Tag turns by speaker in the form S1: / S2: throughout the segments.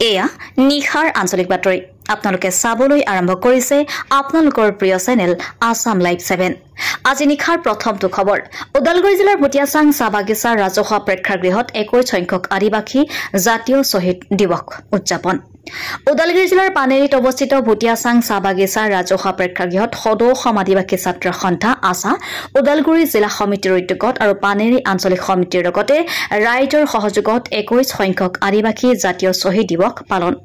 S1: এয়া নিখাৰ আঞ্চলিক বাতৰি আপোনালোকে চাবলৈ আৰম্ভ কৰিছে আপোনালোকৰ প্ৰিয় চেনেল আসাম লাইভ 7 আজি নিখাৰ প্ৰথমটো খবৰ ওদালগুৰি জিলাৰ ভটিয়াচাং চাবাগিছাৰ ৰাজহুৱা প্ৰেক্ষাগৃহত 21 সংখ্যক আদিবাসী জাতীয় শহীদ দিৱস উদযাপন ওদালগুৰি জিলাৰ পানেৰীত অৱস্থিত ভটিয়াচাং চাবাগিছাৰ ৰাজহুৱা প্ৰেক্ষাগৃহত সদৌ আদিবাসী ছাত্ৰ সন্থা আশা ওদালগুৰি জিলা সমিতিৰ উদ্যোগত আৰু পানেৰী আঞ্চলিক সমিতিৰ লগতে ৰাইজৰ সহযোগত 21 সংখ্যক আদিবাসী জাতীয় শহীদ দিৱস পালন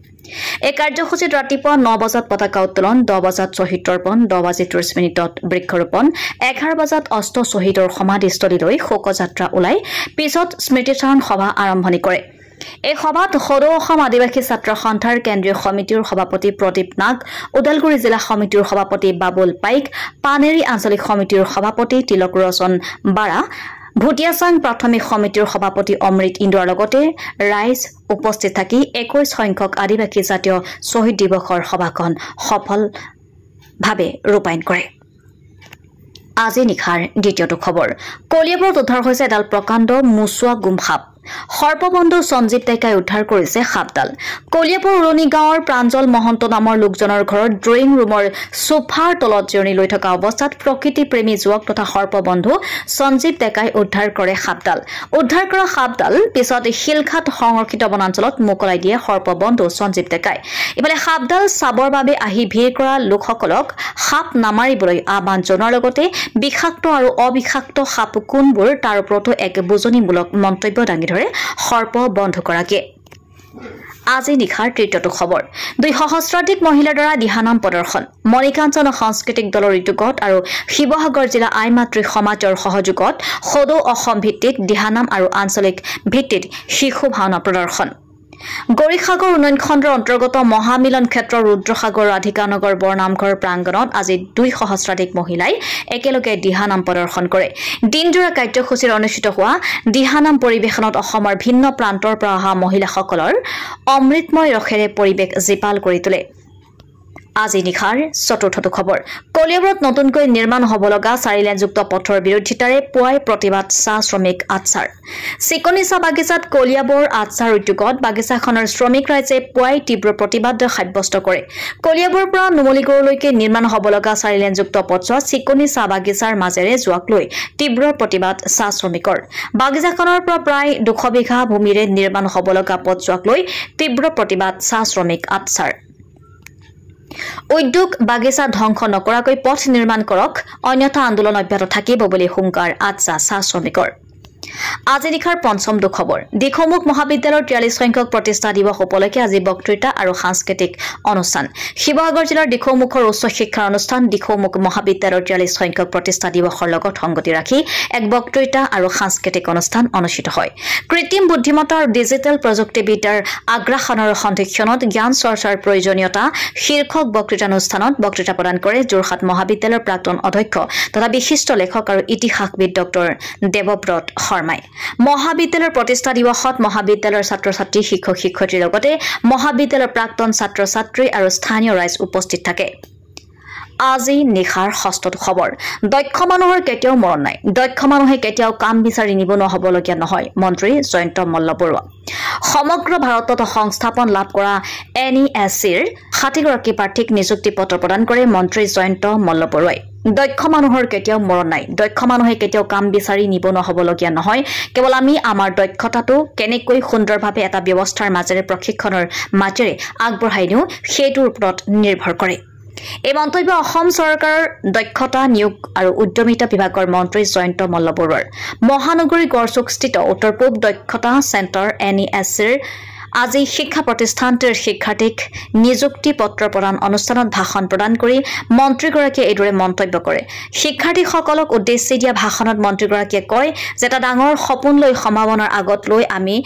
S1: এই কাৰ্যসূচীত ৰাতিপুৱা 9 বজাত পতাকা উত্তোলন 10 বজাত শহীদ তৰ্পণ 10 বাজি 30 মিনিটত বৃক্ষৰোপণ 11 বজাত অষ্ট শহীদৰ সমাধিস্থলীলৈ শোকযাত্ৰা ওলাই পিছত স্মৃতিচাৰণ সভা আৰম্ভণি কৰে এই সভাত সদৌ অসম আদিবাসী ছাত্ৰ সন্থাৰ কেন্দ্ৰীয় সমিতিৰ সভাপতি প্ৰদীপ নাগ ওদালগুৰি জিলা সমিতিৰ সভাপতি বাবুল পাইক পানেৰী আঞ্চলিক সমিতিৰ সভাপতি তিলক ৰচন বাৰা ভটিয়াচাং প্ৰাথমিক সমিতিৰ সভাপতি অমৃত ইন্দ্ৰৰ লগতে ৰাইজ উপস্থিত থাকি 21 সংখ্যক আদিবাসী জাতীয় শহীদ দিৱসৰ সভাখন সফলভাৱে ৰূপায়ণ কৰে আজি নিখাৰ দ্বিতীয়টো খবৰ কলিয়াবৰত উদ্ধাৰ হৈছে এডাল প্ৰকাণ্ড মুচুৱা গুমসাপ সৰ্পবন্ধু সঞ্জীৱ ডেকাই উদ্ধাৰ কৰিছে সাপডাল কলিয়াবৰ উৰণী গাঁৱৰ প্ৰাঞ্জল মহন্ত নামৰ লোকজনৰ ঘৰৰ ড্ৰয়িং ৰুমৰ সোফাৰ তলত জিৰণি লৈ থকা অৱস্থাত প্ৰকৃতি প্ৰেমী যুৱক তথা সৰ্পবন্ধু সঞ্জীৱ ডেকাই উদ্ধাৰ কৰে সাপডাল উদ্ধাৰ কৰা সাপডাল পিছত শিলঘাট সংৰক্ষিত বনাঞ্চলত মোকলাই দিয়ে সৰ্পবন্ধু সঞ্জীৱ ডেকাই ইফালে সাপডাল চাবৰ বাবে আহি ভিৰ কৰা লোকসকলক সাপ নামাৰিবলৈ আহ্বান জনোৱাৰ লগতে বিষাক্ত আৰু অবিষাক্ত সাপ কোনবোৰ তাৰ ওপৰতো এক বুজনিমূলক মন্তব্য দাঙি ধৰে সৰ্প বন্ধুগৰাকীয়ে আজি নিখাৰ তৃতীয়টো খবৰ 2 সহস্ৰাধিক মহিলাৰ দ্বাৰা দিহানাম প্ৰদৰ্শন মণিকাঞ্চন সাংস্কৃতিক দলৰ উদ্যোগত আৰু শিৱসাগৰ জিলা আইমাতৃ সমাজৰ সহযোগত সদৌ অসম ভিত্তিত দিহানাম আৰু আঞ্চলিক ভিত্তিত শিশু ভাওনা প্ৰদৰ্শন গৰিসাগৰ উন্নয়ন খণ্ডৰ অন্তৰ্গত মহামিলন ক্ষেত্ৰৰ ৰুদ্ৰসাগৰ ৰাধিকানগৰ বৰনামঘৰ প্ৰাংগণত আজি 2 সহস্ৰাধিক মহিলাই একেলগে দিহানাম প্ৰদৰ্শন কৰে দিনজোৰা কাৰ্যসূচীৰ অনুষ্ঠিত হোৱা দিহানাম পৰিৱেশনত অসমৰ ভিন্ন প্ৰান্তৰ পৰা অহা মহিলাসকলৰ অমৃতময় ৰসেৰে পৰিৱেশ জীপাল কৰি তোলে আজি নিখাৰ চতুৰ্থটো খবৰ কলিয়াবৰত নতুনকৈ নিৰ্মাণ হ'ব লগা 4 লেনযুক্ত পথৰ বিৰোধিতাৰে পুৱাই প্ৰতিবাদ চাহ শ্ৰমিক আটছাৰ চিকনি চাহ বাগিচাত কলিয়াবৰ আটছাৰ উদ্যোগত বাগিচাখনৰ শ্ৰমিক ৰাইজে পুৱাই তীব্ৰ প্ৰতিবাদ সাব্যস্ত কৰে কলিয়াবৰ পৰা নুমলীগড়লৈকে নিৰ্মাণ হ'ব লগা 4 লেনযুক্ত পথছোৱা চিকনি চাহ বাগিচাৰ মাজেৰে যোৱাক লৈ তীব্ৰ প্ৰতিবাদ চাহ শ্ৰমিকৰ বাগিচাখনৰ পৰা প্ৰায় 200 বিঘা ভূমিৰে নিৰ্মাণ হ'ব লগা পথছোৱাক লৈ তীব্ৰ প্ৰতিবাদ চাহ শ্ৰমিক আটছাৰ উদ্যোগ বাগিচা ধ্বংস নকৰাকৈ পথ নিৰ্মাণ কৰক অন্যথা আন্দোলন অব্যাহত থাকিব বুলি হুংকাৰ আটছা চাহ শ্ৰমিকৰ আজি নিখাৰ পঞ্চমটো খবৰ দিখৌমুখ মহাবিদ্যালয়ৰ 43 সংখ্যক প্ৰতিষ্ঠা দিৱস উপলক্ষে আজি বক্তৃতা আৰু সাংস্কৃতিক অনুষ্ঠান শিৱসাগৰ জিলাৰ দিখৌমুখৰ উচ্চ শিক্ষাৰ অনুষ্ঠান দিখৌমুখ মহাবিদ্যালয়ৰ 43 সংখ্যক প্ৰতিষ্ঠা দিৱসৰ লগত সংগতি ৰাখি এক বক্তৃতা আৰু সাংস্কৃতিক অনুষ্ঠান অনুষ্ঠিত হয় কৃত্ৰিম বুদ্ধিমত্তা আৰু ডিজিটেল প্ৰযুক্তিবিদ্যাৰ আগ্ৰাসনৰ সন্ধিক্ষণত জ্ঞান চৰ্চাৰ প্ৰয়োজনীয়তা শীৰ্ষক বক্তৃতা অনুষ্ঠানত বক্তৃতা প্ৰদান কৰে যোৰহাট মহাবিদ্যালয়ৰ প্ৰাক্তন অধ্যক্ষ তথা বিশিষ্ট লেখক আৰু ইতিহাসবিদ ডক্টৰ দেৱব্ৰত শৰ্মাই মহাবিদ্যালয়ৰ প্ৰতিষ্ঠা দিৱসত মহাবিদ্যালয়ৰ ছাত্ৰ-ছাত্ৰী শিক্ষক শিক্ষয়িত্ৰীৰ লগতে মহাবিদ্যালয়ৰ প্ৰাক্তন ছাত্ৰ-ছাত্ৰী আৰু স্থানীয় ৰাইজ উপস্থিত থাকে আজি নিখাৰ ষষ্ঠটো খবৰ দক্ষ মানুহৰ কেতিয়াও মৰণ নাই দক্ষ মানুহে কেতিয়াও কাম বিচাৰি নিবনুৱা হ'বলগীয়া নহয় মন্ত্ৰী জয়ন্ত মল্লবৰুৱা সমগ্ৰ ভাৰতত সংস্থাপন লাভ কৰা NESCৰ 60 গৰাকী প্ৰাৰ্থীক নিযুক্তি পত্ৰ প্ৰদান কৰে মন্ত্ৰী জয়ন্ত মল্লবৰুৱাই দক্ষ মানুহৰ কেতিয়াও মৰণ নাই দক্ষ মানুহে কেতিয়াও কাম বিচাৰি নিবনুৱা হ'বলগীয়া নহয় কেৱল আমি আমাৰ দক্ষতাটো কেনেকৈ সুন্দৰভাৱে এটা ব্যৱস্থাৰ মাজেৰে প্ৰশিক্ষণৰ মাজেৰে আগবঢ়াই নিও সেইটোৰ ওপৰত নিৰ্ভৰ কৰে এই মন্তব্য অসম চৰকাৰৰ দক্ষতা নিয়োগ আৰু উদ্যমিতা বিভাগৰ মন্ত্ৰী জয়ন্ত মল্লবৰুৱাৰ মহানগৰী গড়চুকস্থিত উত্তৰ পূব দক্ষতা চেণ্টাৰ NESCৰ আজি শিক্ষা প্ৰতিষ্ঠানটোৰ শিক্ষাৰ্থীক নিযুক্তি পত্ৰ প্ৰদান অনুষ্ঠানত ভাষণ প্ৰদান কৰি মন্ত্ৰীগৰাকীয়ে এইদৰে মন্তব্য কৰে শিক্ষাৰ্থীসকলক উদ্দেশ্যি দিয়া ভাষণত মন্ত্ৰীগৰাকীয়ে কয় যে এটা ডাঙৰ সপোন লৈ সম্ভাৱনাৰ আগত লৈ আমি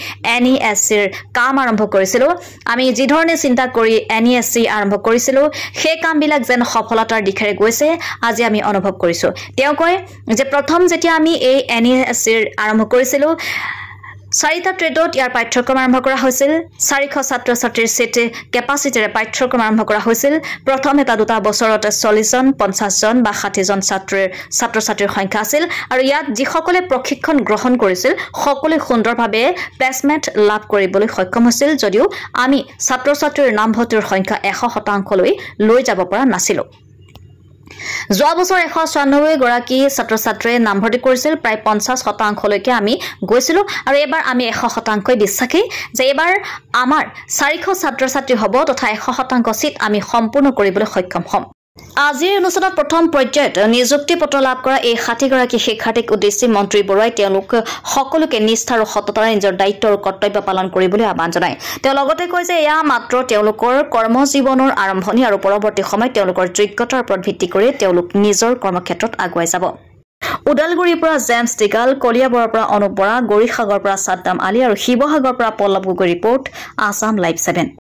S1: NESCৰ কাম আৰম্ভ কৰিছিলোঁ আমি যি ধৰণে চিন্তা কৰি NESC আৰম্ভ কৰিছিলোঁ সেই কামবিলাক যেন সফলতাৰ দিশেৰে গৈছে আজি আমি অনুভৱ কৰিছোঁ তেওঁ কয় যে প্ৰথম যেতিয়া আমি এই NESCৰ আৰম্ভ কৰিছিলোঁ 4টা ট্ৰেডত ইয়াৰ পাঠ্যক্ৰম আৰম্ভ কৰা হৈছিল 400 ছাত্ৰ-ছাত্ৰীৰ সিট কেপাচিটিৰে পাঠ্যক্ৰম আৰম্ভ কৰা হৈছিল প্ৰথম এটা দুটা বছৰত 40 জন 50 জন বা 60 জন ছাত্ৰ-ছাত্ৰীৰ সংখ্যা আছিল আৰু ইয়াত যিসকলে প্ৰশিক্ষণ গ্ৰহণ কৰিছিল সকলোৱে সুন্দৰভাৱে প্লেচমেন্ট লাভ কৰিবলৈ সক্ষম হৈছিল যদিও আমি ছাত্ৰ-ছাত্ৰীৰ নামভৰ্তিৰ সংখ্যা 100% লৈ লৈ যাব পৰা নাছিল যোৱা বছৰ 196 গৰাকী ছাত্ৰ-ছাত্ৰীয়ে নামভৰ্তি কৰিছিল প্ৰায় 50% লৈকে আমি গৈছিল আৰু এবাৰ আমি 100% বিশ্বাসী যে এবাৰ আমাৰ 400 ছাত্ৰ-ছাত্ৰী হ'ব তথা 100% সিট আমি সম্পূৰ্ণ কৰিবলৈ সক্ষম হ'ম আজিৰ অনুষ্ঠানত প্ৰথম পৰ্যায়ত নিযুক্তি পত্ৰ লাভ কৰা এই 60 গৰাকী শিক্ষাৰ্থীক উদ্দেশ্যি মন্ত্ৰী বৰুৱাই তেওঁলোক সকলোকে নিষ্ঠা আৰু সততাৰে নিজৰ দায়িত্ব আৰু কৰ্তব্য পালন কৰিবলৈ আহ্বান জনায় তেওঁ লগতে কয় যে এয়া মাত্ৰ তেওঁলোকৰ কৰ্মজীৱনৰ আৰম্ভণি আৰু পৰৱৰ্তী সময়ত তেওঁলোকৰ যোগ্যতাৰ ওপৰত ভিত্তি কৰি তেওঁলোক নিজৰ কৰ্মক্ষেত্ৰত আগুৱাই যাব উদালগুৰিৰ পৰা জেমছ টিগাল কলিয়াবৰৰ পৰা অনুপ বৰা গৰিসাগৰৰ পৰা সাদ্দাম আলী আৰু শিৱসাগৰৰ পৰা পল্লৱ গগৈ ৰিপৰ্ট আসাম লাইভ 7